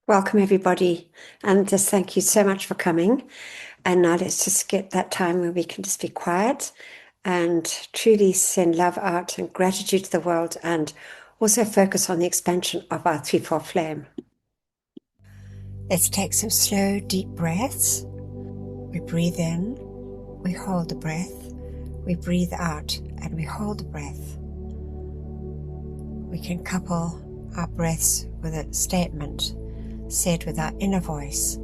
Welcome, everybody, and just thank you so much for coming. And now let's just get that time where we can just be quiet and truly send love out and gratitude to the world, and also focus on the expansion of our threefold flame. Let's take some slow, deep breaths. We breathe in, we hold the breath, we breathe out, and we hold the breath. We can couple our breaths with a statement said with our inner voice.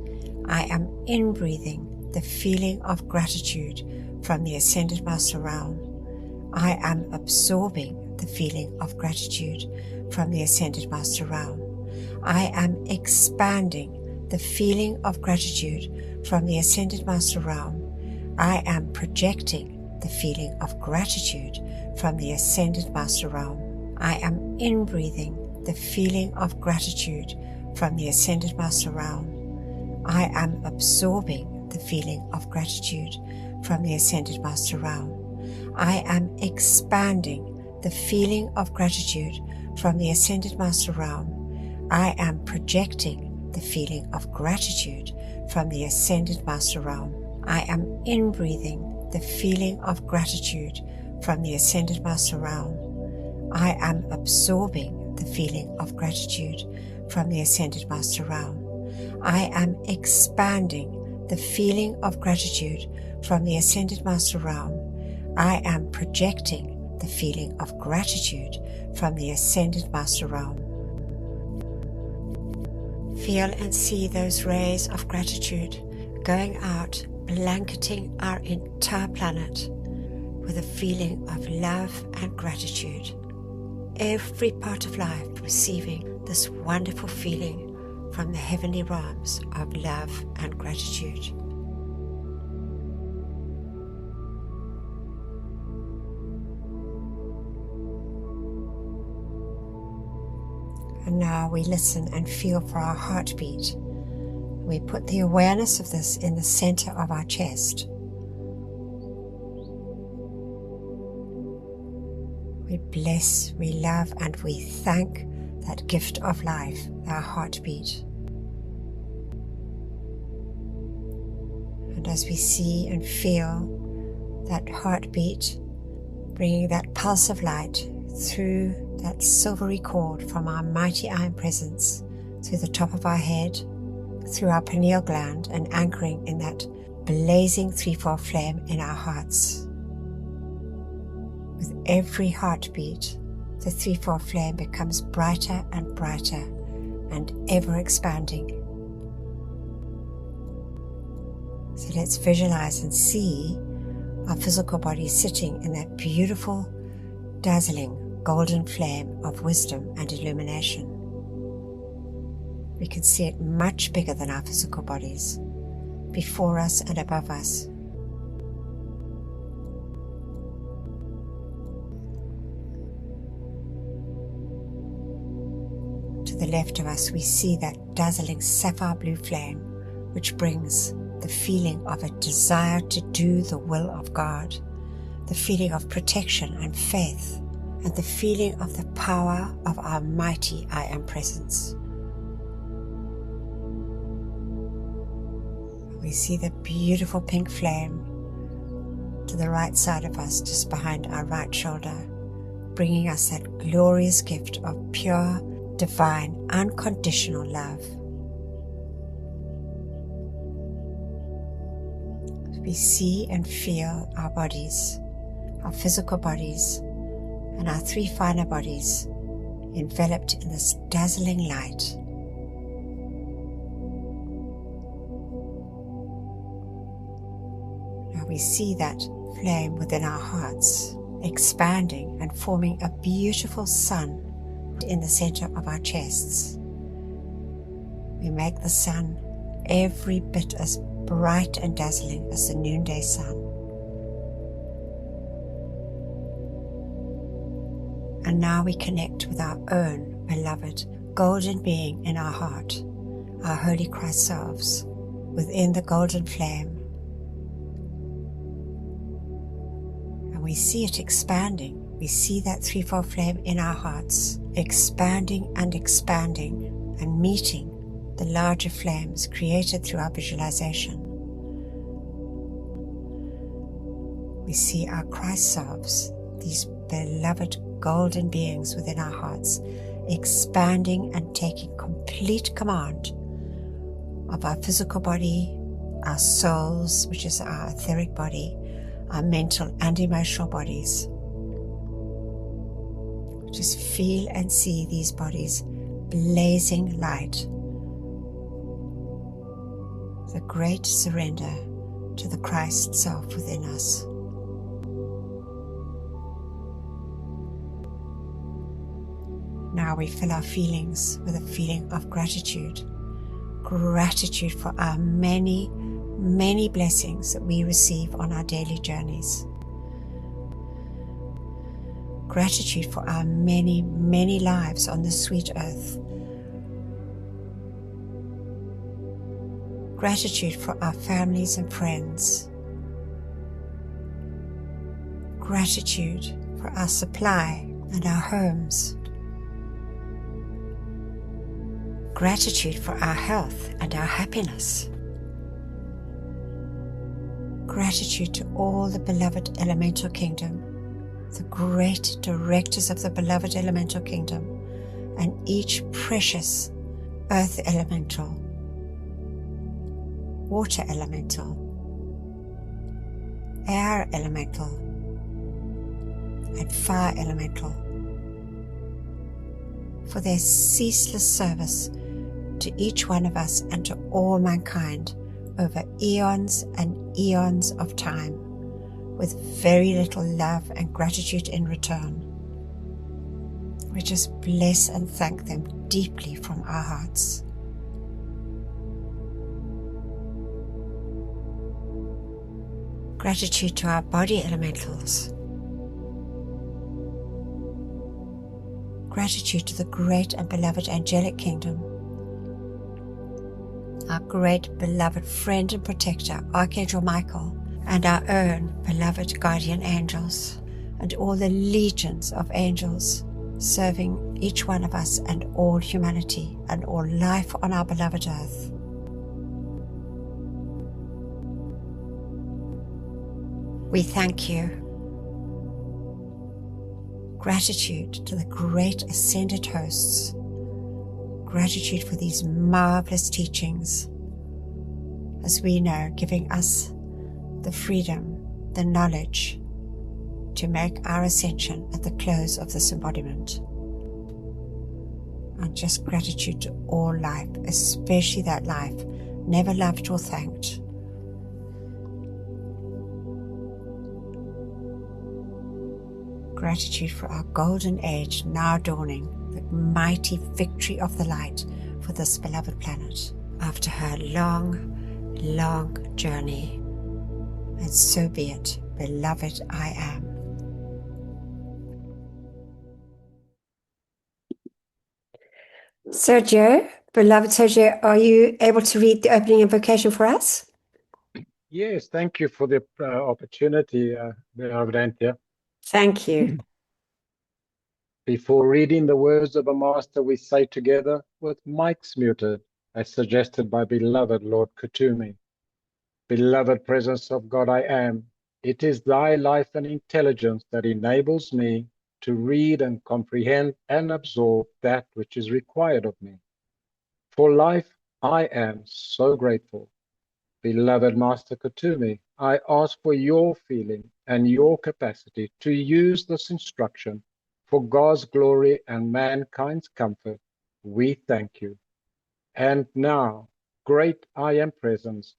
I am in-breathing the feeling of gratitude from the Ascended Master Realm. I am absorbing the feeling of gratitude from the Ascended Master Realm. I am expanding the feeling of gratitude from the Ascended Master Realm. I am projecting the feeling of gratitude from the Ascended Master Realm. I am in-breathing the feeling of gratitude from the Ascended Master Realm. I am absorbing the feeling of gratitude from the Ascended Master Realm. I am expanding the feeling of gratitude from the Ascended Master Realm. I am projecting the feeling of gratitude from the Ascended Master Realm. I am in-breathing the feeling of gratitude from the Ascended Master Realm. I am absorbing the feeling of gratitude from the Ascended Master Realm. I am expanding the feeling of gratitude from the Ascended Master Realm. I am projecting the feeling of gratitude from the Ascended Master Realm. Feel and see those rays of gratitude going out, blanketing our entire planet with a feeling of love and gratitude. Every part of life receiving this wonderful feeling from the heavenly realms of love and gratitude. And now we listen and feel for our heartbeat. We put the awareness of this in the center of our chest. We bless, we love, and we thank that gift of life, our heartbeat. And as we see and feel that heartbeat, bringing that pulse of light through that silvery cord from our mighty iron presence, through the top of our head, through our pineal gland, and anchoring in that blazing threefold flame in our hearts. With every heartbeat, the threefold flame becomes brighter and brighter and ever expanding. So let's visualize and see our physical body sitting in that beautiful, dazzling golden flame of wisdom and illumination. We can see it much bigger than our physical bodies, before us and above us. To the left of us, we see that dazzling sapphire blue flame, which brings the feeling of a desire to do the will of God, the feeling of protection and faith, and the feeling of the power of our mighty I Am presence. We see the beautiful pink flame to the right side of us, just behind our right shoulder, bringing us that glorious gift of pure, divine, unconditional love. We see and feel our bodies, our physical bodies, and our three finer bodies enveloped in this dazzling light. Now we see that flame within our hearts, expanding and forming a beautiful sun in the center of our chests. We make the sun every bit as bright and dazzling as the noonday sun. And now we connect with our own beloved golden being in our heart, our Holy Christ selves, within the golden flame. And we see it expanding. We see that threefold flame in our hearts, expanding and meeting the larger flames created through our visualization. We see our Christ selves, these beloved golden beings within our hearts, expanding and taking complete command of our physical body, our souls, which is our etheric body, our mental and emotional bodies. Just feel and see these bodies blazing light. The great surrender to the Christ self within us. Now we fill our feelings with a feeling of gratitude. Gratitude for our many, many blessings that we receive on our daily journeys. Gratitude for our many, many lives on this sweet earth. Gratitude for our families and friends. Gratitude for our supply and our homes. Gratitude for our health and our happiness. Gratitude to all the beloved elemental kingdom, the great directors of the beloved elemental kingdom, and each precious earth elemental, water elemental, air elemental, and fire elemental, for their ceaseless service to each one of us and to all mankind over eons and eons of time, with very little love and gratitude in return. We just bless and thank them deeply from our hearts. Gratitude to our body elementals. Gratitude to the great and beloved angelic kingdom. Our great beloved friend and protector, Archangel Michael, and our own beloved guardian angels, and all the legions of angels serving each one of us and all humanity and all life on our beloved earth. We thank you. Gratitude to the great ascended hosts. Gratitude for these marvelous teachings, as we know, giving us the freedom, the knowledge to make our ascension at the close of this embodiment. And just gratitude to all life, especially that life never loved or thanked. Gratitude for our golden age now dawning, the mighty victory of the light for this beloved planet after her long, long journey. And so be it, beloved I am. Sergio, beloved Sergio, are you able to read the opening invocation for us? Yes, thank you for the opportunity, beloved Anthea. Thank you. Before reading the words of a master, we say together, with mics muted, as suggested by beloved Lord Kutumi. Beloved presence of God I am, it is thy life and intelligence that enables me to read and comprehend and absorb that which is required of me. For life, I am so grateful. Beloved Master Kutumi, I ask for your feeling and your capacity to use this instruction for God's glory and mankind's comfort. We thank you. And now, great I am presence,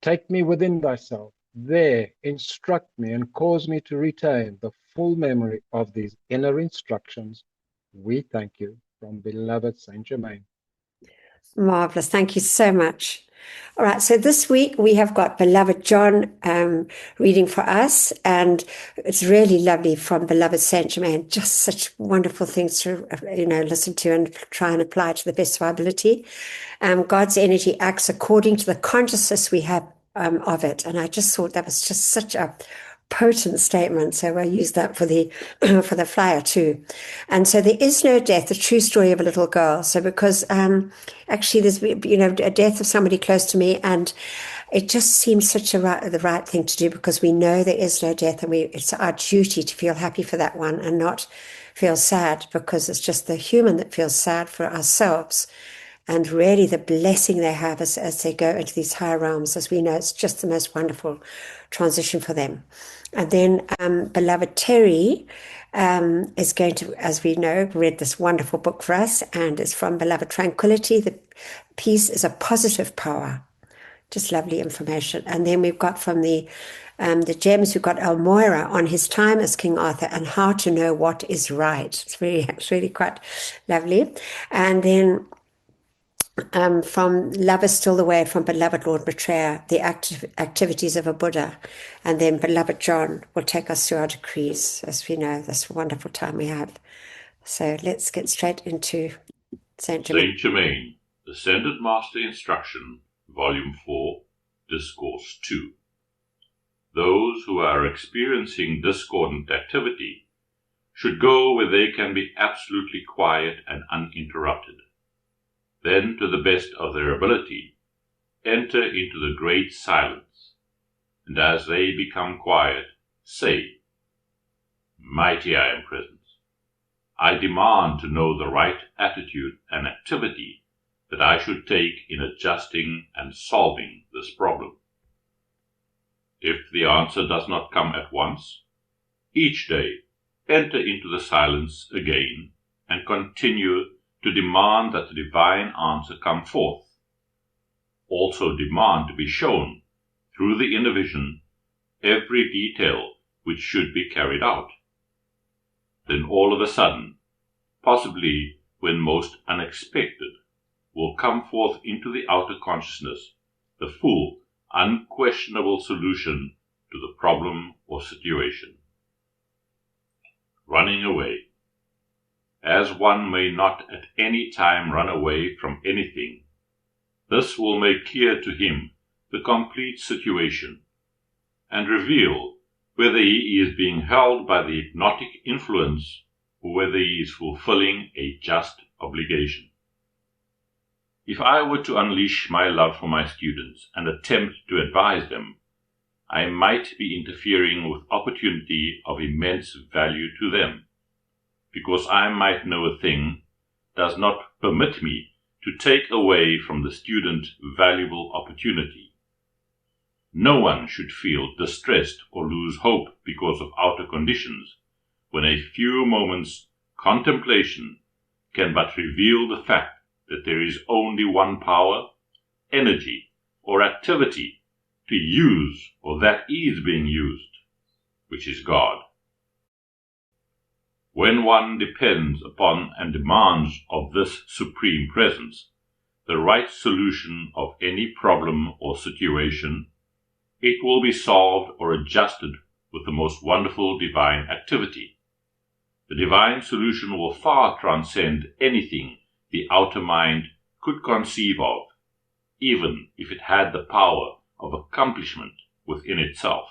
take me within thyself. There, instruct me and cause me to retain the full memory of these inner instructions. We thank you. From beloved Saint Germain. Marvelous. Thank you so much. All right. So this week we have got beloved John reading for us, and it's really lovely from beloved Saint Germain. Just such wonderful things to listen to and try and apply to the best of our ability. God's energy acts according to the consciousness we have of it, and I just thought that was just such a potent statement. So I use that for the for the flyer too. And so there is no death, the true story of a little girl. So because actually there's a death of somebody close to me, and it just seems such the right thing to do, because we know there is no death, and it's our duty to feel happy for that one and not feel sad, because it's just the human that feels sad for ourselves. And really the blessing they have as they go into these higher realms, as we know, it's just the most wonderful transition for them. And then beloved Terry is going to, as we know, read this wonderful book for us, and it's from Beloved Tranquility. The peace is a positive power. Just lovely information. And then we've got from the gems, we've got Elmoira on his time as King Arthur and how to know what is right. It's really quite lovely. And then from Love is Still the Way, from Beloved Lord Maitreya, the activities of a Buddha. And then Beloved John will take us through our decrees, as we know, this wonderful time we have. So let's get straight into Saint Germain. Saint Germain, Ascended Master Instruction, Volume 4, Discourse 2. Those who are experiencing discordant activity should go where they can be absolutely quiet and uninterrupted. Then, to the best of their ability, enter into the great silence, and as they become quiet, say, Mighty I Am Presence, I demand to know the right attitude and activity that I should take in adjusting and solving this problem. If the answer does not come at once, each day enter into the silence again and continue to demand that the divine answer come forth. Also demand to be shown, through the inner vision, every detail which should be carried out. Then all of a sudden, possibly when most unexpected, will come forth into the outer consciousness the full, unquestionable solution to the problem or situation. Running away. As one may not at any time run away from anything, this will make clear to him the complete situation and reveal whether he is being held by the hypnotic influence or whether he is fulfilling a just obligation. If I were to unleash my love for my students and attempt to advise them, I might be interfering with opportunity of immense value to them, because I might know a thing does not permit me to take away from the student valuable opportunity. No one should feel distressed or lose hope because of outer conditions, when a few moments' contemplation can but reveal the fact that there is only one power, energy, or activity to use, or that is being used, which is God. When one depends upon and demands of this supreme presence the right solution of any problem or situation, it will be solved or adjusted with the most wonderful divine activity. The divine solution will far transcend anything the outer mind could conceive of, even if it had the power of accomplishment within itself.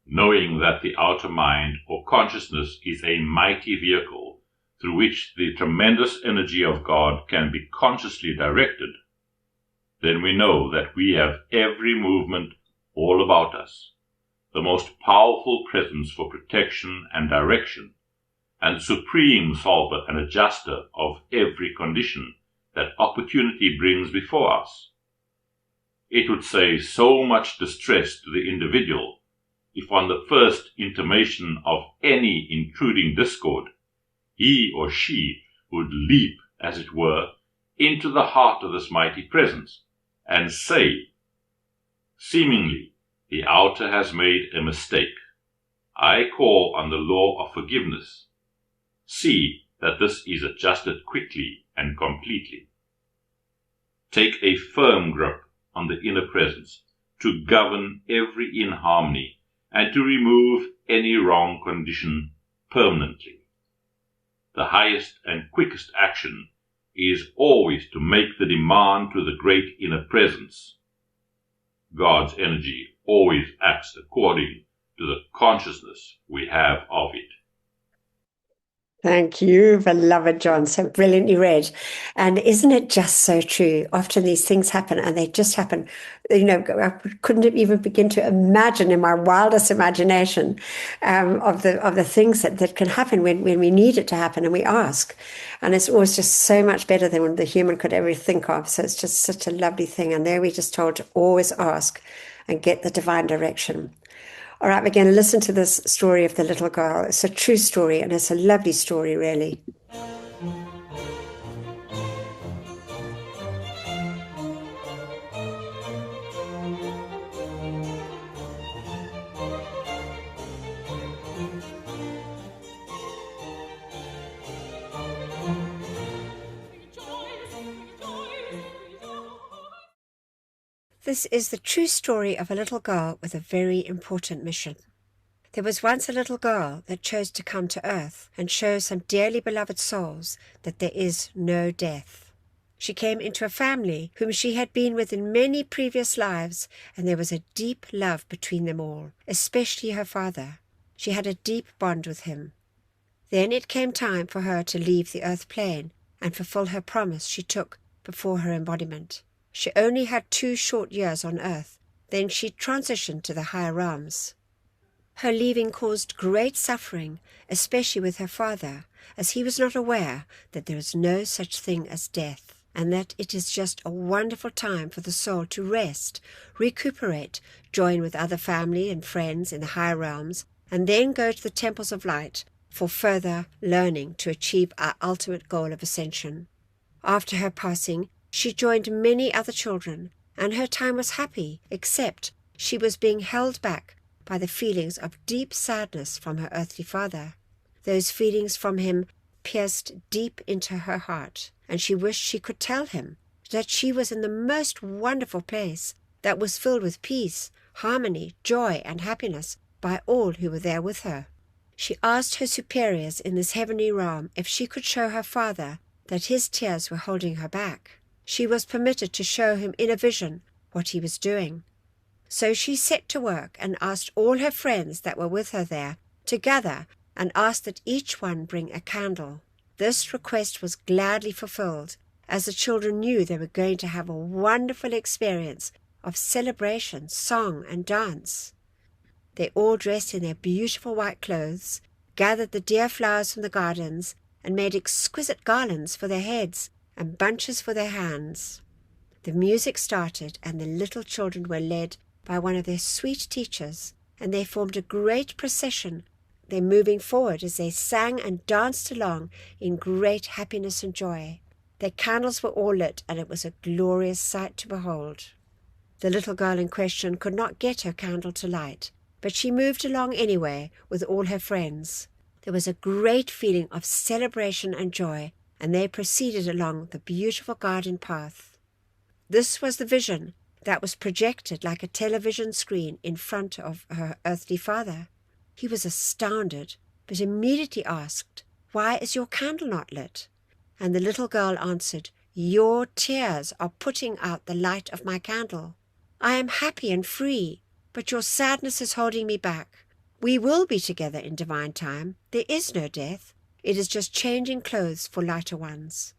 Knowing that the outer mind or consciousness is a mighty vehicle through which the tremendous energy of God can be consciously directed, then we know that we have every movement all about us, the most powerful presence for protection and direction, and supreme solver and adjuster of every condition that opportunity brings before us. It would save so much distress to the individual if on the first intimation of any intruding discord, he or she would leap, as it were, into the heart of this mighty presence, and say, seemingly, the outer has made a mistake. I call on the law of forgiveness. See that this is adjusted quickly and completely. Take a firm grip on the inner presence to govern every inharmony and to remove any wrong condition permanently. The highest and quickest action is always to make the demand to the great inner presence. God's energy always acts according to the consciousness we have of it. Thank you, beloved John. So brilliantly read. And isn't it just so true? Often these things happen and they just happen. You know, I couldn't even begin to imagine in my wildest imagination of the things that can happen when we need it to happen and we ask. And it's always just so much better than what the human could ever think of. So it's just such a lovely thing. And there we're just told to always ask and get the divine direction. All right, we're going to listen to this story of the little girl. It's a true story, and it's a lovely story, really. This is the true story of a little girl with a very important mission. There was once a little girl that chose to come to earth and show some dearly beloved souls that there is no death. She came into a family whom she had been with in many previous lives, and there was a deep love between them all, especially her father. She had a deep bond with him. Then it came time for her to leave the earth plane and fulfill her promise she took before her embodiment. She only had 2 short years on earth, then she transitioned to the higher realms. Her leaving caused great suffering, especially with her father, as he was not aware that there is no such thing as death, and that it is just a wonderful time for the soul to rest, recuperate, join with other family and friends in the higher realms, and then go to the temples of light for further learning to achieve our ultimate goal of ascension. After her passing, she joined many other children, and her time was happy, except she was being held back by the feelings of deep sadness from her earthly father. Those feelings from him pierced deep into her heart, and she wished she could tell him that she was in the most wonderful place that was filled with peace, harmony, joy, and happiness by all who were there with her. She asked her superiors in this heavenly realm if she could show her father that his tears were holding her back. She was permitted to show him in a vision what he was doing. So she set to work and asked all her friends that were with her there to gather and asked that each one bring a candle. This request was gladly fulfilled, as the children knew they were going to have a wonderful experience of celebration, song, and dance. They all dressed in their beautiful white clothes, gathered the dear flowers from the gardens, and made exquisite garlands for their heads and bunches for their hands. The music started, and the little children were led by one of their sweet teachers, and they formed a great procession, they moving forward as they sang and danced along in great happiness and joy. Their candles were all lit, and it was a glorious sight to behold. The little girl in question could not get her candle to light, but she moved along anyway with all her friends. There was a great feeling of celebration and joy, and they proceeded along the beautiful garden path. This was the vision that was projected like a television screen in front of her earthly father. He was astounded, but immediately asked, "Why is your candle not lit?" And the little girl answered, "Your tears are putting out the light of my candle. I am happy and free, but your sadness is holding me back. We will be together in divine time. There is no death. It is just changing clothes for lighter ones.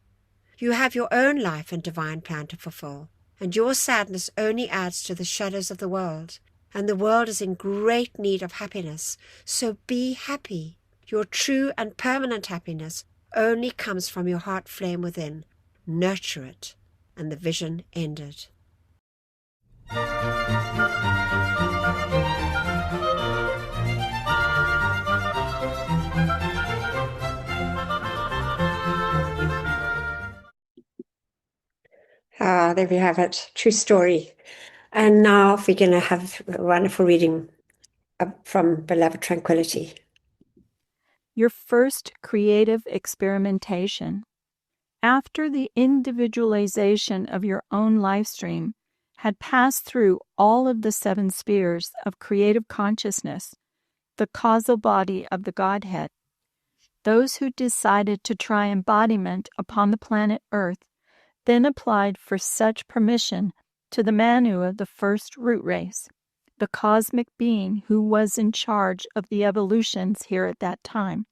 You have your own life and divine plan to fulfill, and your sadness only adds to the shadows of the world, and the world is in great need of happiness, so be happy. Your true and permanent happiness only comes from your heart flame within. Nurture it." And the vision ended. There we have it. True story. And now we're going to have a wonderful reading from Beloved Tranquility. Your first creative experimentation. After the individualization of your own life stream had passed through all of the 7 spheres of creative consciousness, the causal body of the Godhead, those who decided to try embodiment upon the planet Earth then applied for such permission to the Manu of the first root race, the cosmic being who was in charge of the evolutions here at that time.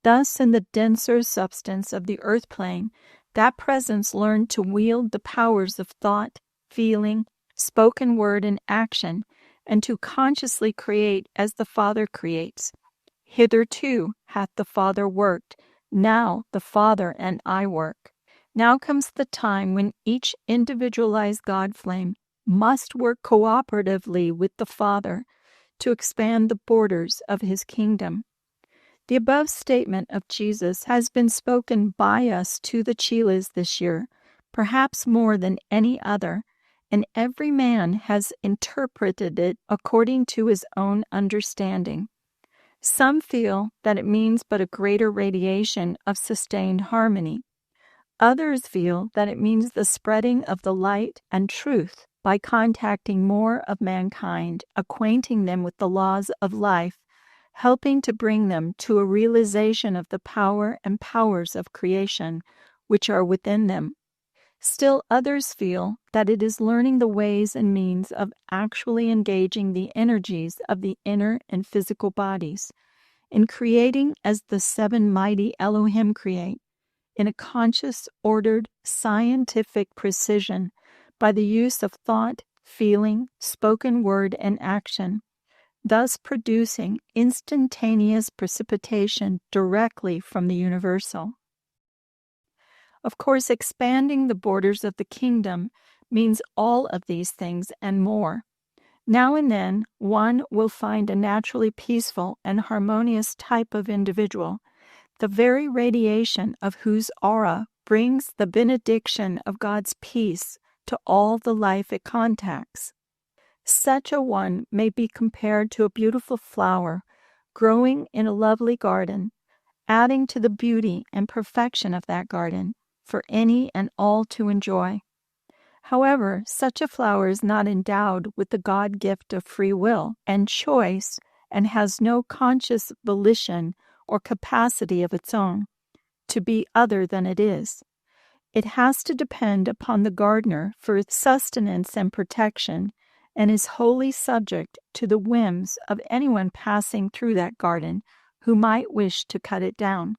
Thus, in the denser substance of the earth plane, that presence learned to wield the powers of thought, feeling, spoken word, and action, and to consciously create as the Father creates. Hitherto hath the Father worked, now the Father and I work. Now comes the time when each individualized God flame must work cooperatively with the Father to expand the borders of his kingdom. The above statement of Jesus has been spoken by us to the Chilas this year, perhaps more than any other, and every man has interpreted it according to his own understanding. Some feel that it means but a greater radiation of sustained harmony. Others feel that it means the spreading of the light and truth by contacting more of mankind, acquainting them with the laws of life, helping to bring them to a realization of the power and powers of creation which are within them. Still others feel that it is learning the ways and means of actually engaging the energies of the inner and physical bodies, in creating as the seven mighty Elohim create, in a conscious, ordered, scientific precision by the use of thought, feeling, spoken word, and action, thus producing instantaneous precipitation directly from the universal. Of course, expanding the borders of the kingdom means all of these things and more. Now and then, one will find a naturally peaceful and harmonious type of individual, the very radiation of whose aura brings the benediction of God's peace to all the life it contacts. Such a one may be compared to a beautiful flower growing in a lovely garden, adding to the beauty and perfection of that garden for any and all to enjoy. However, such a flower is not endowed with the God gift of free will and choice and has no conscious volition or capacity of its own to be other than it is. It has to depend upon the gardener for its sustenance and protection, and is wholly subject to the whims of anyone passing through that garden who might wish to cut it down.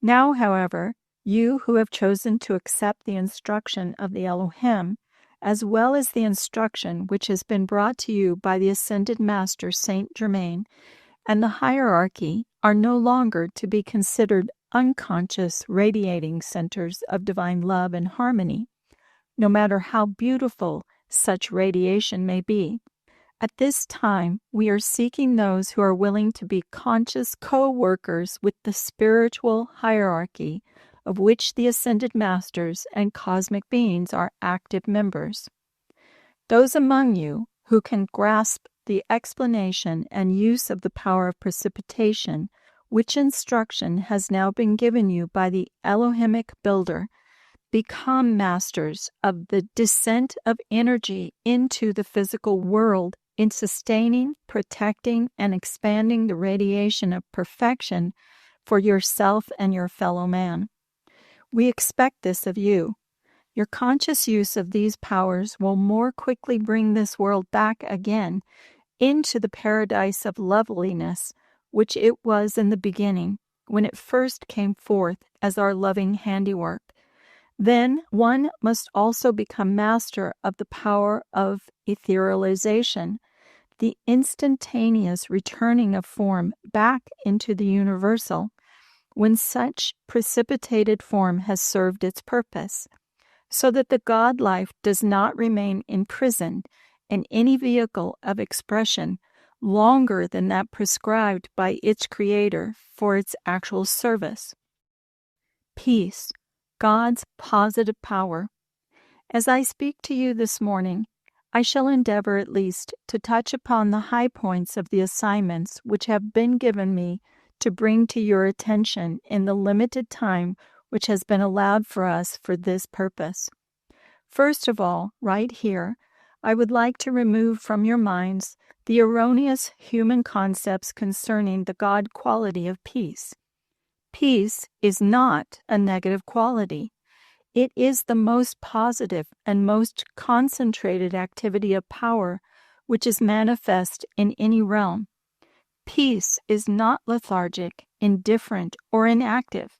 Now, however, you who have chosen to accept the instruction of the Elohim, as well as the instruction which has been brought to you by the Ascended Master Saint Germain, and the hierarchy, are no longer to be considered unconscious radiating centers of divine love and harmony, no matter how beautiful such radiation may be. At this time, we are seeking those who are willing to be conscious co-workers with the spiritual hierarchy of which the Ascended Masters and cosmic beings are active members. Those among you who can grasp the explanation and use of the power of precipitation, which instruction has now been given you by the Elohimic Builder, become masters of the descent of energy into the physical world in sustaining, protecting, and expanding the radiation of perfection for yourself and your fellow man. We expect this of you. Your conscious use of these powers will more quickly bring this world back again into the paradise of loveliness which it was in the beginning, when it first came forth as our loving handiwork. Then one must also become master of the power of etherealization, the instantaneous returning of form back into the universal, when such precipitated form has served its purpose, so that the God life does not remain imprisoned in any vehicle of expression longer than that prescribed by its Creator for its actual service. Peace, God's positive power. As I speak to you this morning, I shall endeavor at least to touch upon the high points of the assignments which have been given me to bring to your attention in the limited time which has been allowed for us for this purpose. First of all, right here, I would like to remove from your minds the erroneous human concepts concerning the God quality of peace. Peace is not a negative quality. It is the most positive and most concentrated activity of power which is manifest in any realm. Peace is not lethargic, indifferent, or inactive.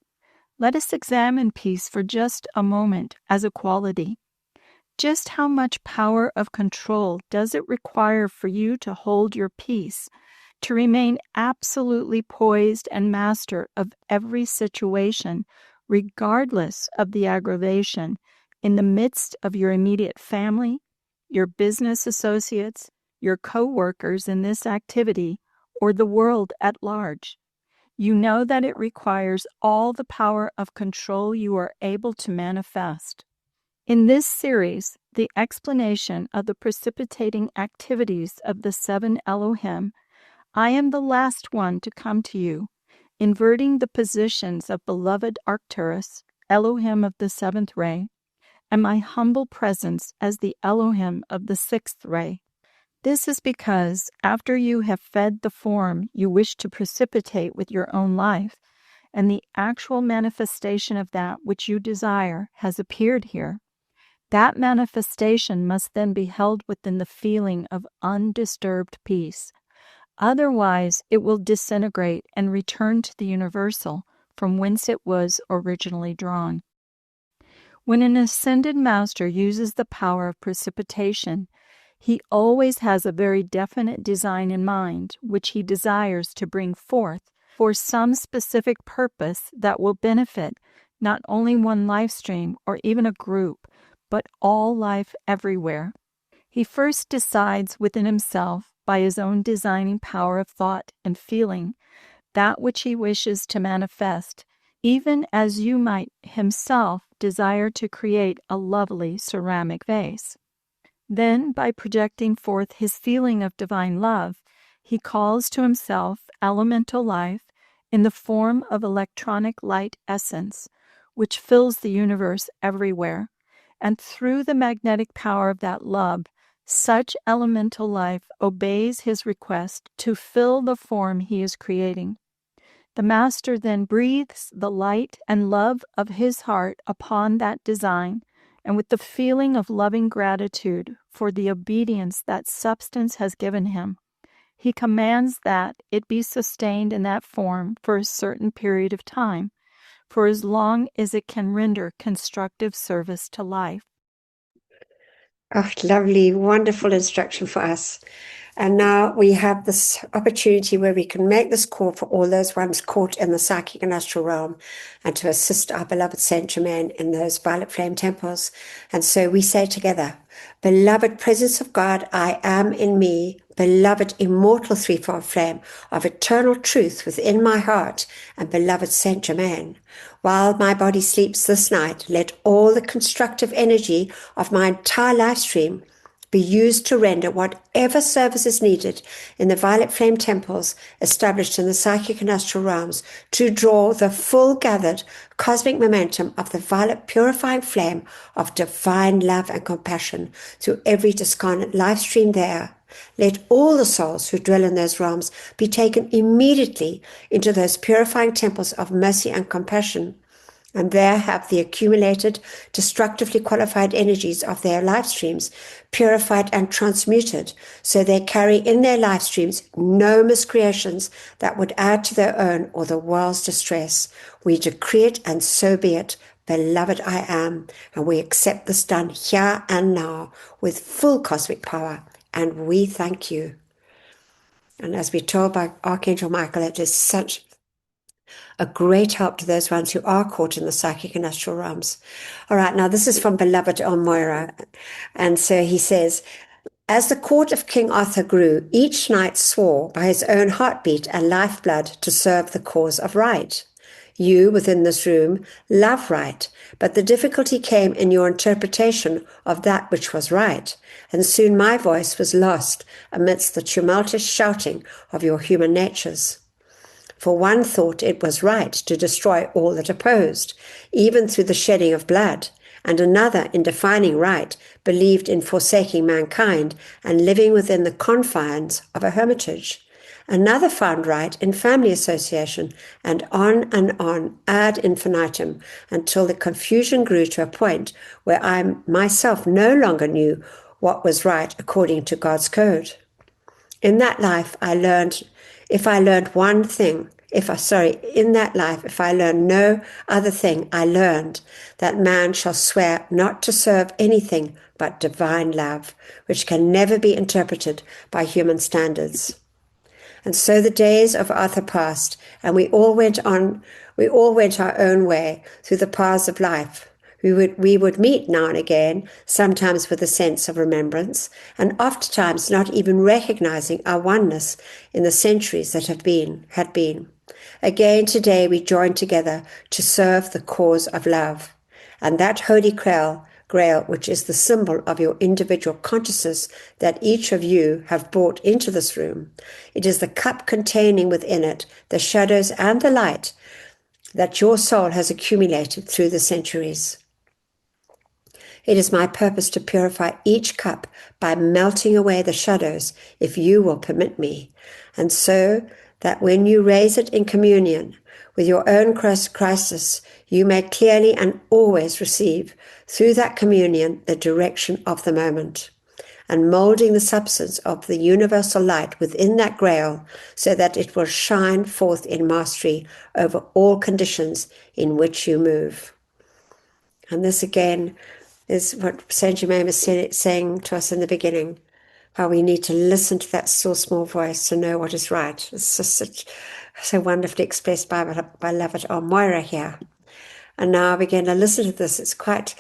Let us examine peace for just a moment as a quality. Just how much power of control does it require for you to hold your peace, to remain absolutely poised and master of every situation, regardless of the aggravation, in the midst of your immediate family, your business associates, your co-workers in this activity, or the world at large? You know that it requires all the power of control you are able to manifest. In this series, the explanation of the precipitating activities of the 7 Elohim, I am the last one to come to you, inverting the positions of beloved Arcturus, Elohim of the 7th ray, and my humble presence as the Elohim of the 6th ray. This is because after you have fed the form you wish to precipitate with your own life, and the actual manifestation of that which you desire has appeared here, that manifestation must then be held within the feeling of undisturbed peace. Otherwise, it will disintegrate and return to the universal from whence it was originally drawn. When an ascended master uses the power of precipitation, he always has a very definite design in mind, which he desires to bring forth for some specific purpose that will benefit not only one life stream or even a group, but all life everywhere. He first decides within himself, by his own designing power of thought and feeling, that which he wishes to manifest, even as you might himself desire to create a lovely ceramic vase. Then, by projecting forth his feeling of divine love, he calls to himself elemental life in the form of electronic light essence, which fills the universe everywhere, and through the magnetic power of that love, such elemental life obeys his request to fill the form he is creating. The Master then breathes the light and love of his heart upon that design, and with the feeling of loving gratitude for the obedience that substance has given him, he commands that it be sustained in that form for a certain period of time, for as long as it can render constructive service to life. Oh, lovely, wonderful instruction for us. And now we have this opportunity where we can make this call for all those ones caught in the psychic and astral realm, and to assist our beloved Saint Germain in those violet flame temples. And so we say together, beloved presence of God, I am in me, beloved immortal threefold flame of eternal truth within my heart, and beloved Saint Germain, while my body sleeps this night, let all the constructive energy of my entire life stream be used to render whatever service is needed in the violet flame temples established in the psychic and astral realms to draw the full gathered cosmic momentum of the violet purifying flame of divine love and compassion through every discarnate life stream there. Let all the souls who dwell in those realms be taken immediately into those purifying temples of mercy and compassion, and there have the accumulated, destructively qualified energies of their life streams purified and transmuted, so they carry in their life streams no miscreations that would add to their own or the world's distress. We decree it, and so be it. Beloved, I am, and we accept this done here and now with full cosmic power, and we thank you. And as we're told by Archangel Michael, it is such a great help to those ones who are caught in the psychic and astral realms. All right, now this is from beloved Elmoira. And so he says, as the court of King Arthur grew, each knight swore by his own heartbeat and lifeblood to serve the cause of right. You, within this room, love right, but the difficulty came in your interpretation of that which was right, and soon my voice was lost amidst the tumultuous shouting of your human natures. For one thought it was right to destroy all that opposed, even through the shedding of blood, and another, in defining right, believed in forsaking mankind and living within the confines of a hermitage. Another found right in family association, and on ad infinitum, until the confusion grew to a point where I myself no longer knew what was right according to God's code. In that life, I learned, if I learned one thing, in that life, if I learned no other thing, I learned that man shall swear not to serve anything but divine love, which can never be interpreted by human standards. And so the days of Arthur passed, and we all went our own way through the paths of life. We would meet now and again, sometimes with a sense of remembrance, and oftentimes not even recognizing our oneness in the centuries that had been. Again today we join together to serve the cause of love. And that holy grail, which is the symbol of your individual consciousness that each of you have brought into this room. It is the cup containing within it the shadows and the light that your soul has accumulated through the centuries. It is my purpose to purify each cup by melting away the shadows, if you will permit me, and so that when you raise it in communion with your own crisis, you may clearly and always receive, through that communion, the direction of the moment, and molding the substance of the universal light within that grail so that it will shine forth in mastery over all conditions in which you move. And this again is what Saint Germain was saying to us in the beginning, how we need to listen to that still small voice to know what is right. It's just so wonderfully expressed by beloved Moira here. And now we're going to listen to this. It's quite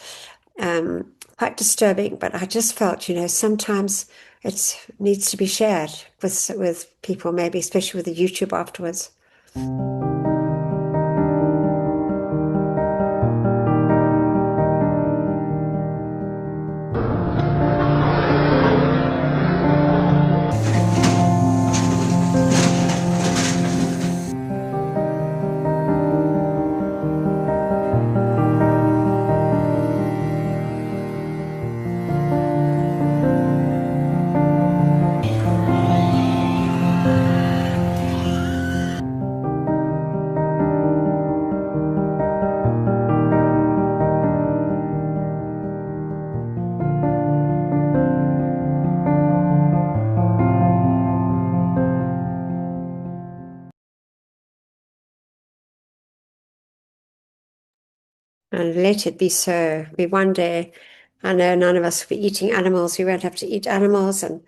disturbing, but I just felt, sometimes it needs to be shared with people, maybe especially with the YouTube afterwards. And let it be so. One day, I know none of us will be eating animals. We won't have to eat animals, and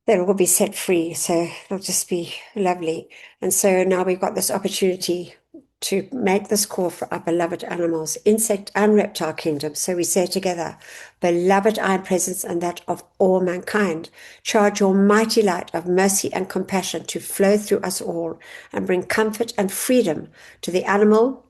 they'll all be set free. So it'll just be lovely. And so now we've got this opportunity to make this call for our beloved animals, insect and reptile kingdom. So we say together, beloved iron presence and that of all mankind, charge your mighty light of mercy and compassion to flow through us all and bring comfort and freedom to the animal,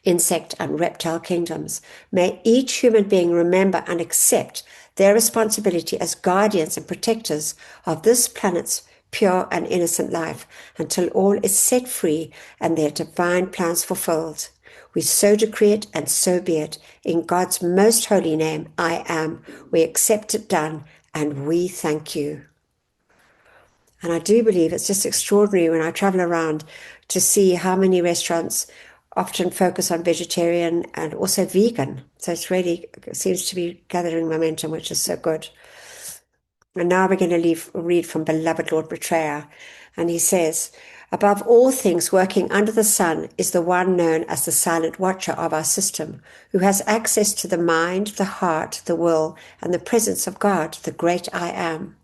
insect and reptile kingdoms. May each human being remember and accept their responsibility as guardians and protectors of this planet's pure and innocent life until all is set free and their divine plans fulfilled. We so decree it, and so be it. In God's most holy name, I am. We accept it done, and we thank you. And I do believe it's just extraordinary when I travel around to see how many restaurants often focus on vegetarian and also vegan. So it seems to be gathering momentum, which is so good. And now we're going to read from beloved Lord Betrayer. And he says, above all things working under the sun is the one known as the silent watcher of our system, who has access to the mind, the heart, the will, and the presence of God, the great I am.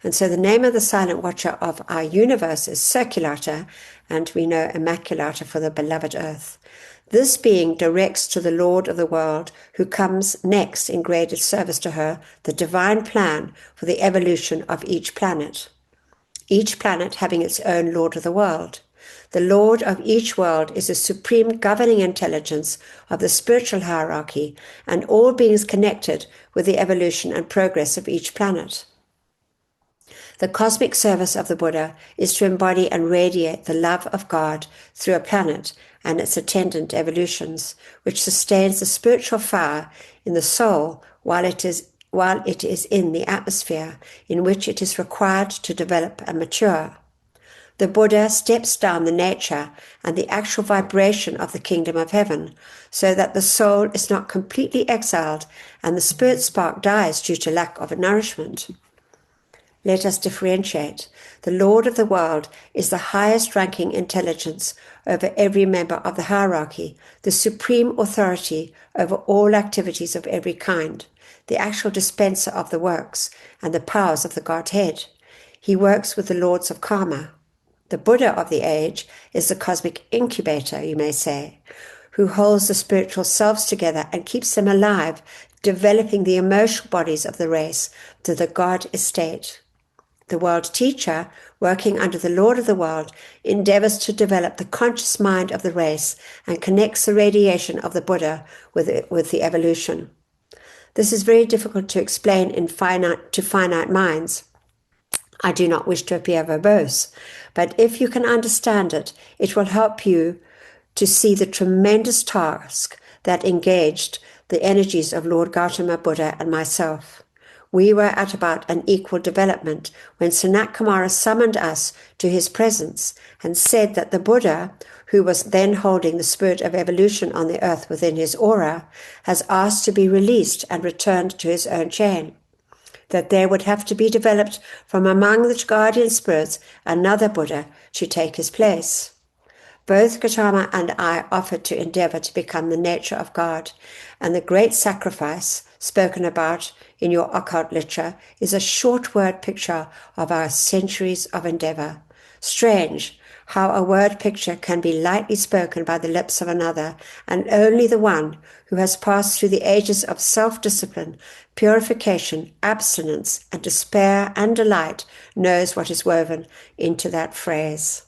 And so the name of the silent watcher of our universe is Circulata, and we know Immaculata for the beloved earth. This being directs to the Lord of the world, who comes next in graded service to her, the divine plan for the evolution of each planet having its own Lord of the world. The Lord of each world is the supreme governing intelligence of the spiritual hierarchy and all beings connected with the evolution and progress of each planet. The cosmic service of the Buddha is to embody and radiate the love of God through a planet and its attendant evolutions, which sustains the spiritual fire in the soul while it is in the atmosphere in which it is required to develop and mature. The Buddha steps down the nature and the actual vibration of the kingdom of heaven, so that the soul is not completely exiled and the spirit spark dies due to lack of nourishment. Let us differentiate. The Lord of the world is the highest ranking intelligence over every member of the hierarchy, the supreme authority over all activities of every kind, the actual dispenser of the works and the powers of the Godhead. He works with the lords of karma. The Buddha of the age is the cosmic incubator, you may say, who holds the spiritual selves together and keeps them alive, developing the emotional bodies of the race to the God estate. The world teacher, working under the Lord of the world, endeavors to develop the conscious mind of the race and connects the radiation of the Buddha with the evolution. This is very difficult to explain to finite minds. I do not wish to appear verbose, but if you can understand it, it will help you to see the tremendous task that engaged the energies of Lord Gautama Buddha and myself. We were at about an equal development when Sanat Kumara summoned us to his presence and said that the Buddha, who was then holding the spirit of evolution on the earth within his aura, has asked to be released and returned to his own chain. That there would have to be developed from among the guardian spirits another Buddha to take his place. Both Gautama and I offered to endeavor to become the nature of God, and the great sacrifice spoken about in your occult literature is a short word picture of our centuries of endeavor. Strange how a word picture can be lightly spoken by the lips of another, and only the one who has passed through the ages of self-discipline, purification, abstinence, and despair and delight knows what is woven into that phrase.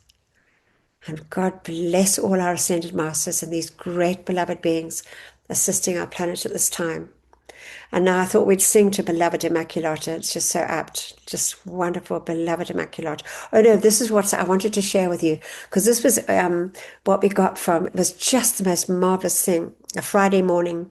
And God bless all our ascended masters and these great beloved beings assisting our planet at this time. And now I thought we'd sing to Beloved Immaculata. It's just so apt. Just wonderful, Beloved Immaculata. Oh no, this is what I wanted to share with you, because this was what we got from, it was just the most marvelous thing. A Friday morning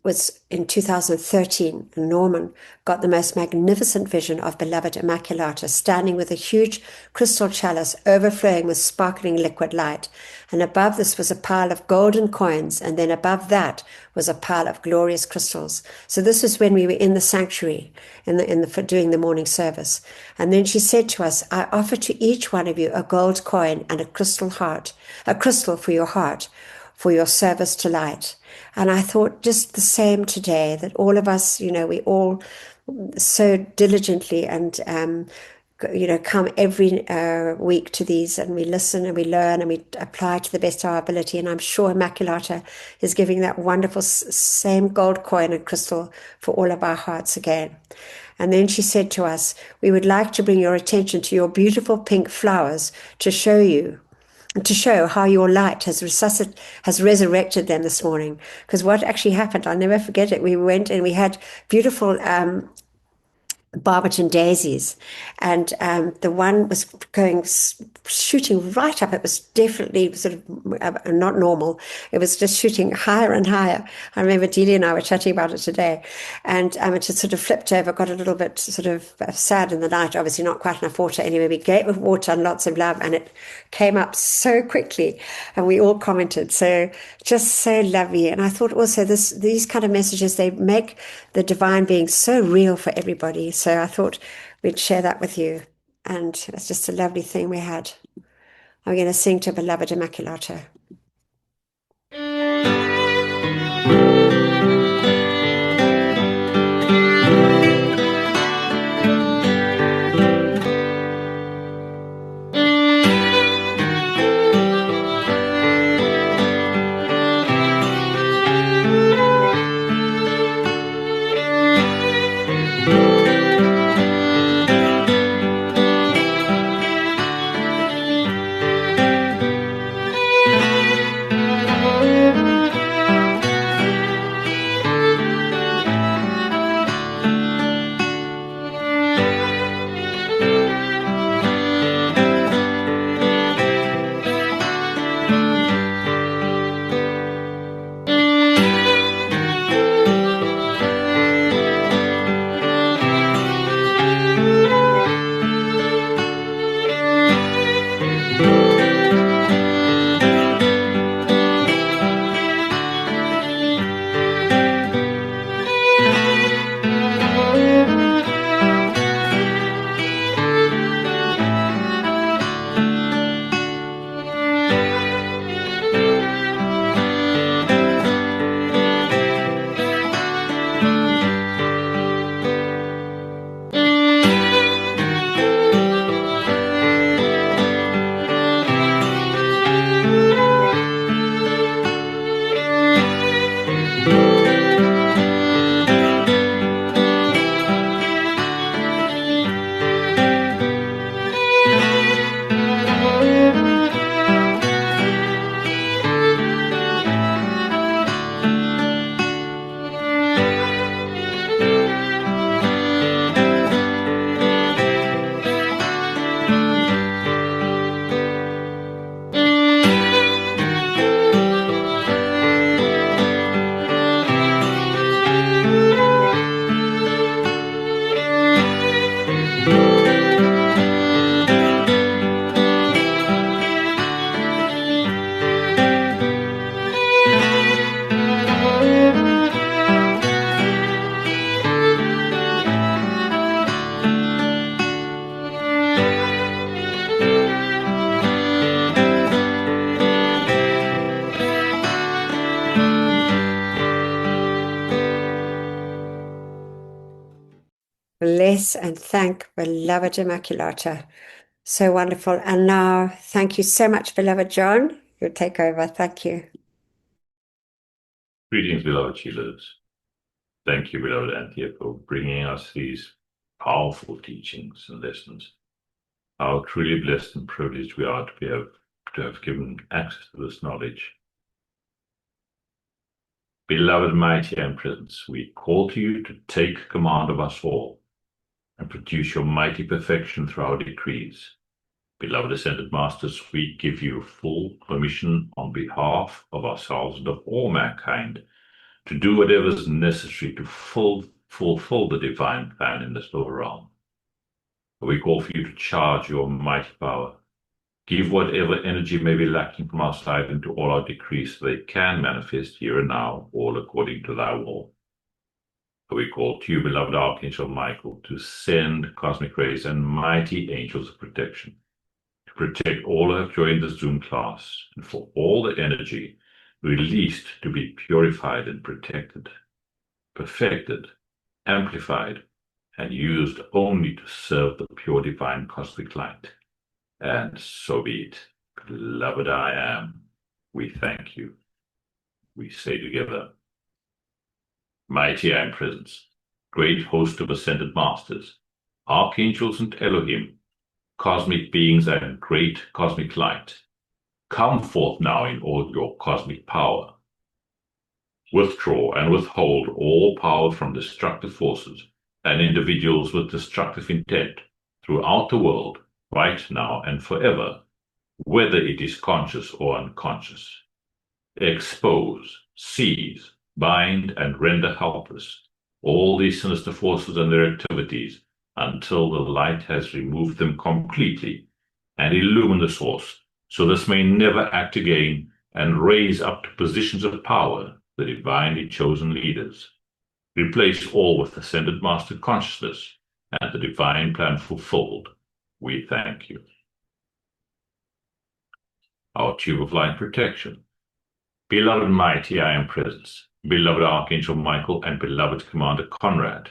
was in 2013. Norman got the most magnificent vision of Beloved Immaculata standing with a huge crystal chalice overflowing with sparkling liquid light. And above this was a pile of golden coins, and then above that was a pile of glorious crystals. So this was when we were in the sanctuary for doing the morning service. And then she said to us, I offer to each one of you a gold coin and a crystal for your heart, for your service to light. And I thought just the same today, that all of us, we all so diligently and, come every week to these, and we listen and we learn and we apply to the best of our ability. And I'm sure Immaculata is giving that wonderful same gold coin and crystal for all of our hearts again. And then she said to us, we would like to bring your attention to your beautiful pink flowers to show how your light has resurrected them this morning. Because what actually happened, I'll never forget it. We went and we had beautiful Barberton daisies, and the one was shooting right up. It was definitely sort of not normal. It was just shooting higher and higher. I remember Delia and I were chatting about it today, and it just sort of flipped over, got a little bit sort of sad in the night, obviously not quite enough water. Anyway, we gave it water and lots of love, and it came up so quickly, and we all commented. So just so lovely. And I thought also these kind of messages, they make the divine being so real for everybody. So I thought we'd share that with you. And it's just a lovely thing we had. I'm going to sing to Beloved Immaculata. bless and thank beloved Immaculata. So wonderful. And now, thank you so much, beloved John. You'll take over. Thank you. Greetings, beloved Sheelers. Thank you, beloved Anthea, for bringing us these powerful teachings and lessons. How truly blessed and privileged we are to have given access to this knowledge. Beloved mighty Empress, we call to you to take command of us all and produce your mighty perfection through our decrees. Beloved Ascended Masters, we give you full permission on behalf of ourselves and of all mankind to do whatever is necessary to fulfill the divine plan in this lower realm. We call for you to charge your mighty power. Give whatever energy may be lacking from our side into all our decrees so they can manifest here and now, all according to thy will. We call to you, beloved Archangel Michael, to send cosmic rays and mighty angels of protection, to protect all who have joined the Zoom class, and for all the energy released to be purified and protected, perfected, amplified, and used only to serve the pure divine cosmic light. And so be it. Beloved I am, we thank you. We say together, mighty I am presence, great host of ascended masters, archangels and Elohim, cosmic beings and great cosmic light, come forth now in all your cosmic power. Withdraw and withhold all power from destructive forces and individuals with destructive intent throughout the world, right now and forever, whether it is conscious or unconscious. Expose, seize, bind, and render helpless all these sinister forces and their activities until the light has removed them completely and illumined the source, so this may never act again and raise up to positions of power the divinely chosen leaders. Replace all with ascended master consciousness and the divine plan fulfilled. We thank you. Our tube of light protection. Beloved mighty I am presence, beloved Archangel Michael and beloved Commander Conrad,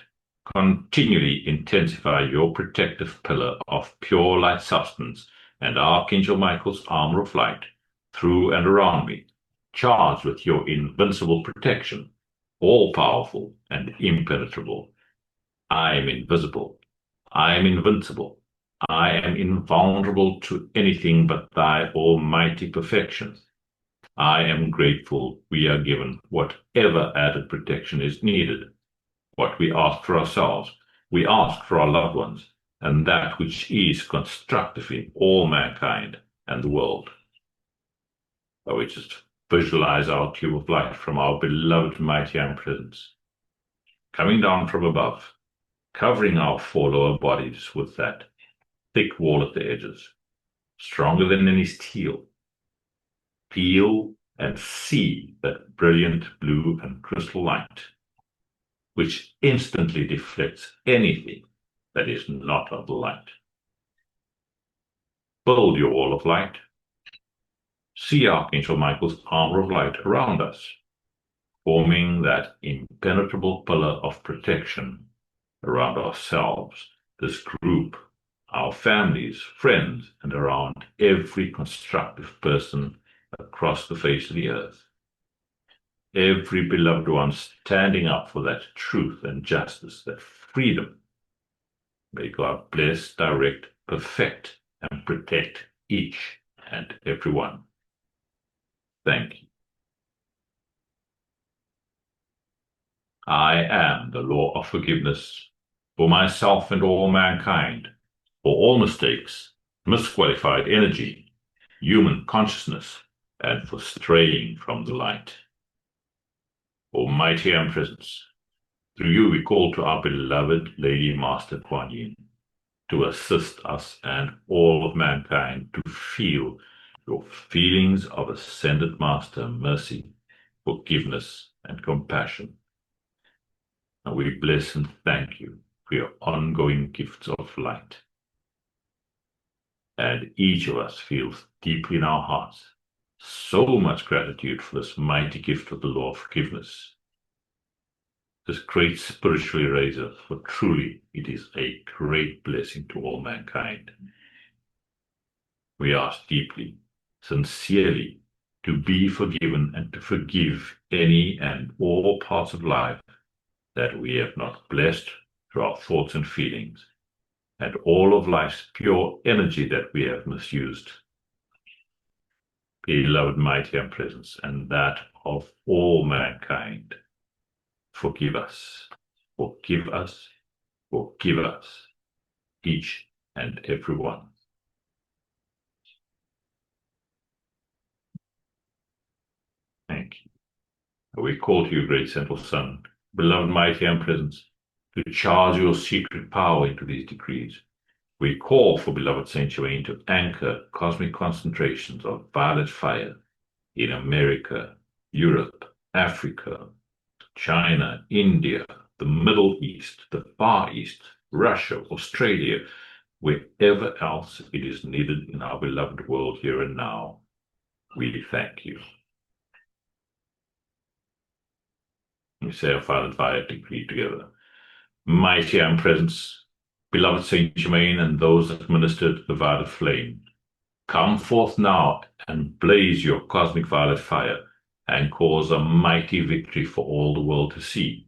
continually intensify your protective pillar of pure light substance and Archangel Michael's armor of light through and around me, charged with your invincible protection, all-powerful and impenetrable. I am invisible. I am invincible. I am invulnerable to anything but thy almighty perfection. I am grateful we are given whatever added protection is needed. What we ask for ourselves, we ask for our loved ones, and that which is constructive in all mankind and the world. So we just visualize our tube of light from our beloved mighty presence, coming down from above, covering our four lower bodies with that thick wall at the edges, stronger than any steel. Feel and see that brilliant blue and crystal light, which instantly deflects anything that is not of the light. Build your wall of light. See Archangel Michael's armor of light around us, forming that impenetrable pillar of protection around ourselves, this group, our families, friends, and around every constructive person across the face of the earth. Every beloved one standing up for that truth and justice, that freedom. May God bless, direct, perfect, and protect each and every one. Thank you. I am the law of forgiveness for myself and all mankind, for all mistakes, misqualified energy, human consciousness, and for straying from the light. Almighty Presence, through you we call to our beloved Lady Master Kuan Yin to assist us and all of mankind to feel your feelings of Ascended Master mercy, forgiveness, and compassion. And we bless and thank you for your ongoing gifts of light. And each of us feels deeply in our hearts so much gratitude for this mighty gift of the law of forgiveness. this great spiritual eraser, for truly it is a great blessing to all mankind. We ask deeply, sincerely, to be forgiven and to forgive any and all parts of life that we have not blessed through our thoughts and feelings, and all of life's pure energy that we have misused. Beloved, mighty and presence, and that of all mankind, forgive us, forgive us, forgive us, each and every one. Thank you. We call to you, great central Sun, beloved, mighty and presence, to charge your secret power into these decrees. We call for beloved Saint Germain to anchor cosmic concentrations of violet fire in America, Europe, Africa, China, India, the Middle East, the Far East, Russia, Australia, wherever else it is needed in our beloved world here and now. We thank you. We say our violet fire decree together. Mighty and presence, beloved Saint Germain, and those that ministered the violet flame, come forth now and blaze your cosmic violet fire and cause a mighty victory for all the world to see.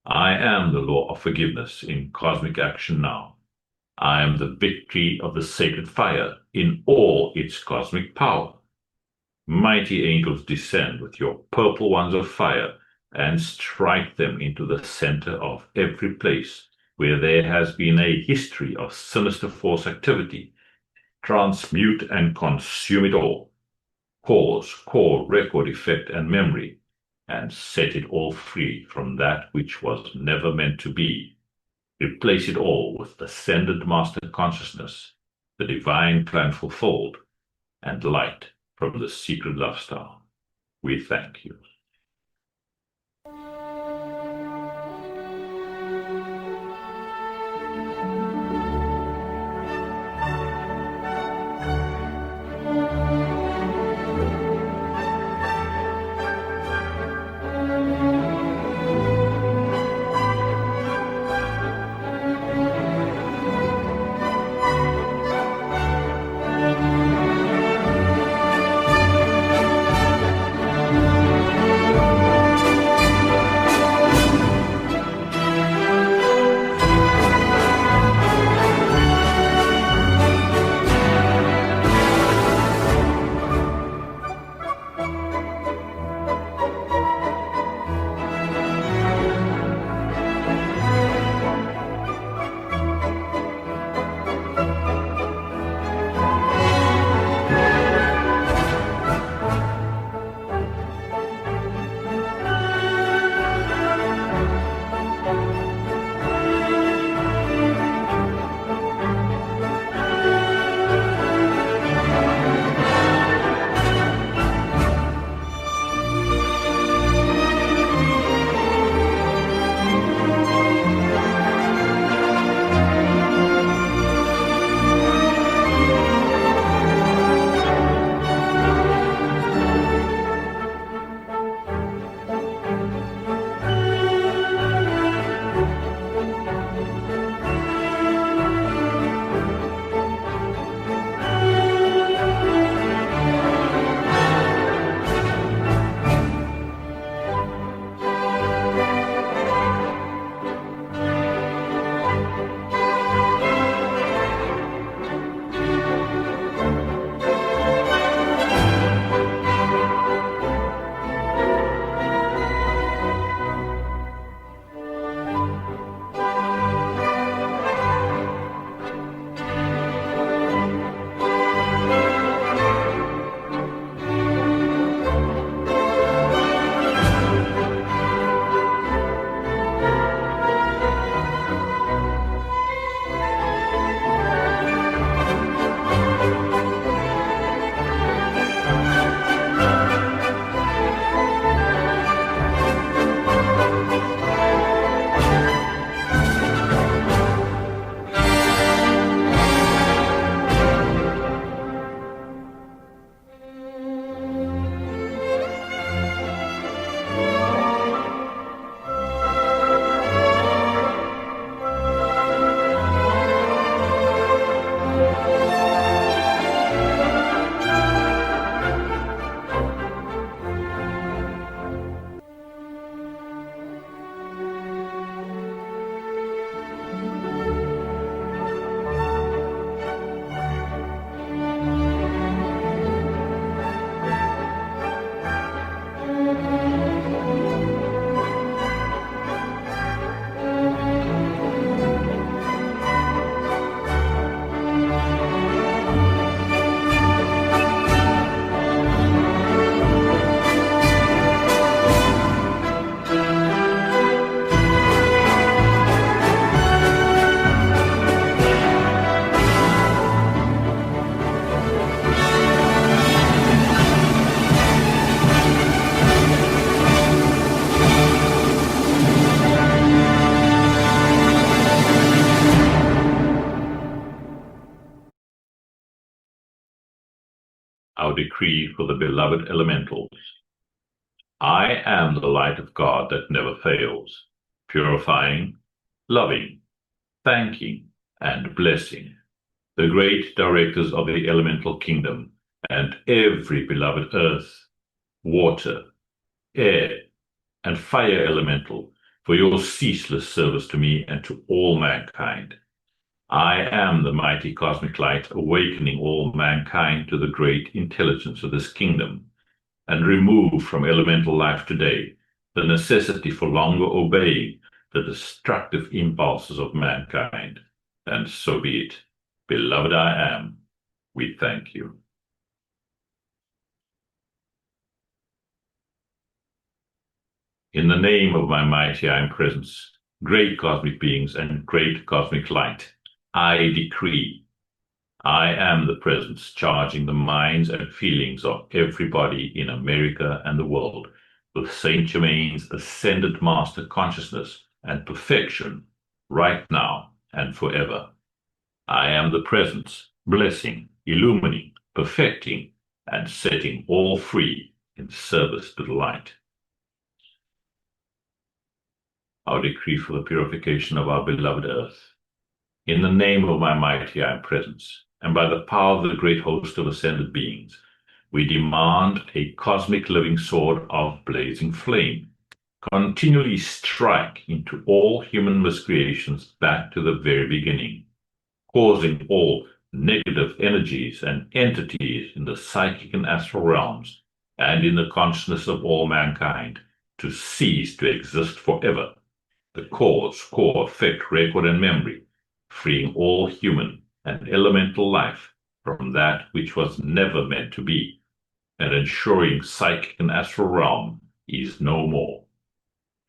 I am the law of forgiveness in cosmic action now. I am the victory of the sacred fire in all its cosmic power. Mighty angels, descend with your purple ones of fire and strike them into the center of every place where there has been a history of sinister force activity. Transmute and consume it all. Cause, core, record, effect, and memory, and set it all free from that which was never meant to be. Replace it all with ascended master consciousness, the divine plan fulfilled, and light from the secret love star. We thank you. Our decree for the beloved elementals. I am the light of God that never fails, purifying, loving, thanking, and blessing the great directors of the elemental kingdom and every beloved earth, water, air, and fire elemental for your ceaseless service to me and to all mankind. I am the mighty cosmic light awakening all mankind to the great intelligence of this kingdom, and remove from elemental life today the necessity for longer obeying the destructive impulses of mankind. And so be it. Beloved I am, we thank you. In the name of my mighty I am presence, great cosmic beings and great cosmic light, I decree, I am the presence charging the minds and feelings of everybody in America and the world with Saint Germain's ascended master consciousness and perfection right now and forever. I am the presence, blessing, illumining, perfecting, and setting all free in service to the light. Our decree for the purification of our beloved earth. In the name of my mighty I am presence, and by the power of the great host of ascended beings, we demand a cosmic living sword of blazing flame, continually strike into all human miscreations back to the very beginning, causing all negative energies and entities in the psychic and astral realms and in the consciousness of all mankind to cease to exist forever. The cause, core, effect, record, and memory, freeing all human and elemental life from that which was never meant to be, and ensuring psychic and astral realm is no more.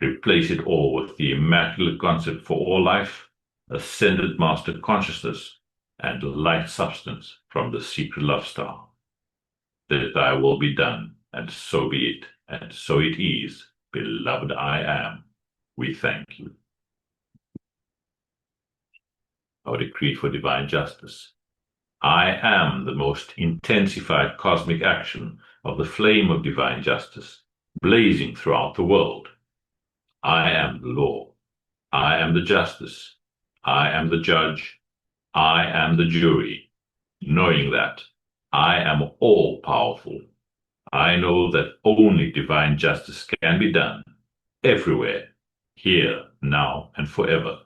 Replace it all with the immaculate concept for all life, ascended master consciousness, and light substance from the secret love star. That thy will be done, and so be it, and so it is, beloved I am. We thank you. Our decree for divine justice. I am the most intensified cosmic action of the flame of divine justice, blazing throughout the world. I am the law. I am the justice. I am the judge. I am the jury, knowing that I am all-powerful. I know that only divine justice can be done, everywhere, here, now, and forever.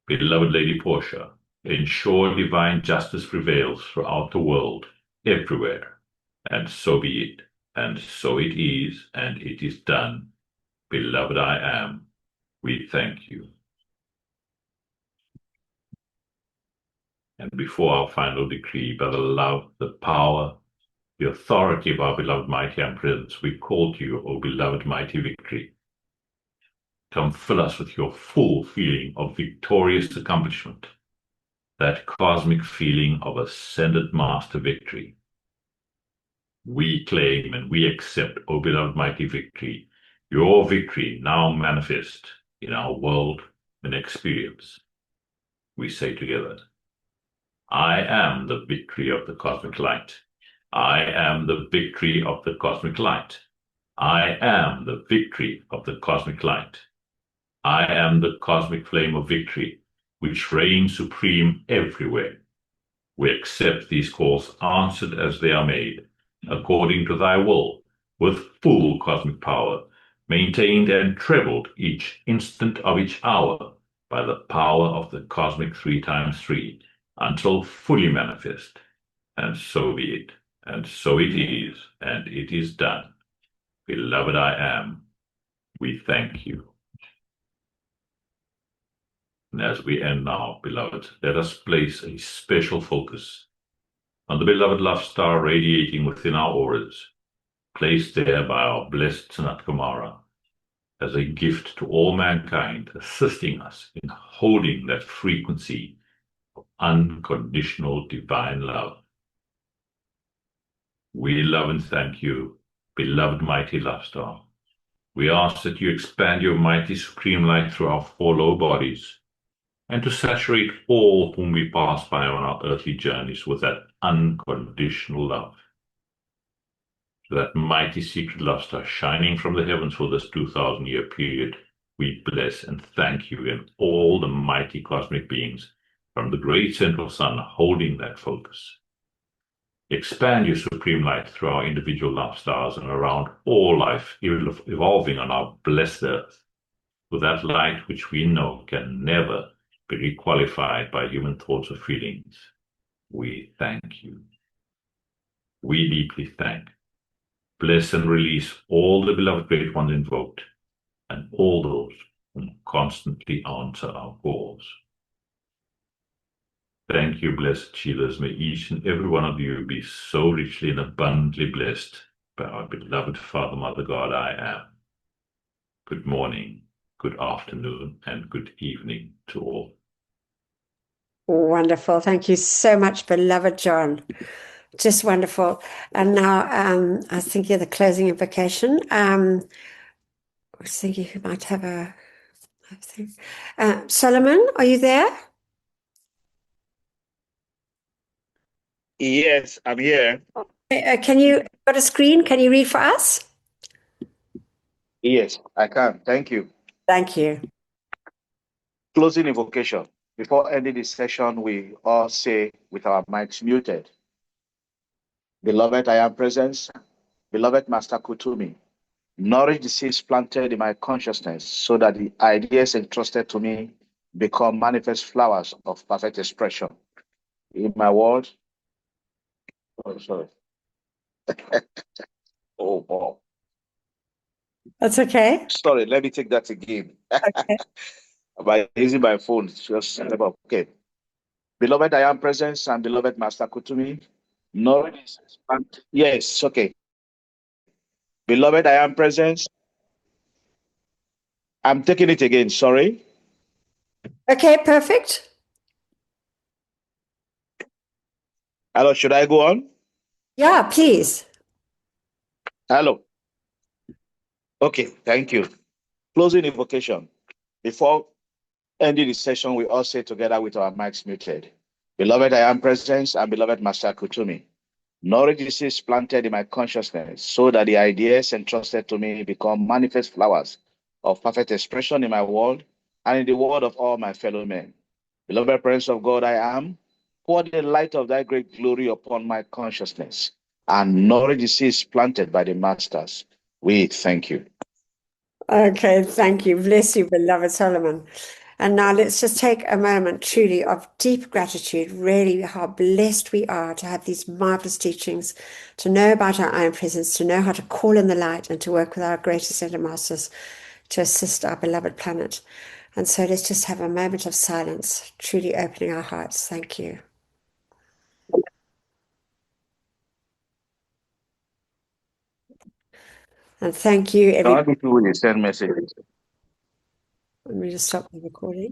Beloved Lady Portia, ensure divine justice prevails throughout the world, everywhere. And so be it, and so it is, and it is done. Beloved I am, we thank you. And before our final decree, by the love, the power, the authority of our beloved mighty and presence, we call to you, O beloved mighty victory. Come fill us with your full feeling of victorious accomplishment, that cosmic feeling of ascended master victory. We claim and we accept, O beloved mighty victory, your victory now manifest in our world and experience. We say together, I am the victory of the cosmic light. I am the victory of the cosmic light. I am the victory of the cosmic light. I am the cosmic flame of victory, which reigns supreme everywhere. We accept these calls answered as they are made, according to thy will, with full cosmic power, maintained and trebled each instant of each hour by the power of the cosmic 3x3, until fully manifest. And so be it, and so it is, and it is done. Beloved I am, we thank you. And as we end now, beloved, let us place a special focus on the beloved love star radiating within our auras, placed there by our blessed Sanat Kumara, as a gift to all mankind, assisting us in holding that frequency of unconditional divine love. We love and thank you, beloved mighty love star. We ask that you expand your mighty supreme light through our four low bodies, and to saturate all whom we pass by on our earthly journeys with that unconditional love. that mighty secret love star shining from the heavens for this 2,000-year period, we bless and thank you and all the mighty cosmic beings from the great central sun holding that focus. Expand your supreme light through our individual love stars and around all life evolving on our blessed earth, with that light which we know can never be requalified by human thoughts or feelings. We thank you. We deeply thank. Bless and release all the beloved great ones invoked and all those who constantly answer our calls. Thank you, blessed Sheilas. May each and every one of you be so richly and abundantly blessed by our beloved Father, Mother, God, I am. Good morning, good afternoon, and good evening to all. Wonderful. Thank you so much, beloved John. Just wonderful. And now I was thinking of the closing invocation. I was thinking who might have a thing. Solomon, are you there? Yes, I'm here. Can you got a screen? Can you read for us? Yes, I can. Thank you. Thank you. Closing invocation. Before ending this session, we all say with our mics muted. Beloved, I am presence. Beloved Master Kutumi, nourish the seeds planted in my consciousness so that the ideas entrusted to me become manifest flowers of perfect expression. In my world, oh, sorry. Oh, wow. That's okay. Sorry, let me take that again. Okay. By using my phone, just okay. Beloved, I am presence and beloved Master Kutumi. Yes, okay. Beloved, I am presence. I'm taking it again, sorry. Okay, perfect. Hello, should I go on? Yeah, please. Hello. Okay, thank you. Closing invocation. Before ending the session, we all say together with our mics muted. Beloved, I am presence and beloved Master Kutumi. Nourish the seeds planted in my consciousness so that the ideas entrusted to me become manifest flowers of perfect expression in my world and in the world of all my fellow men. Beloved Prince of God, I am. Pour the light of thy great glory upon my consciousness and nourish the seeds planted by the masters. We thank you. Okay, thank you. Bless you, beloved Solomon. And now let's just take a moment truly of deep gratitude, really how blessed we are to have these marvelous teachings, to know about our own presence, to know how to call in the light and to work with our greatest center masters to assist our beloved planet. And so let's just have a moment of silence, truly opening our hearts. Thank you. And thank you, everybody. People will send messages. Let me just stop the recording.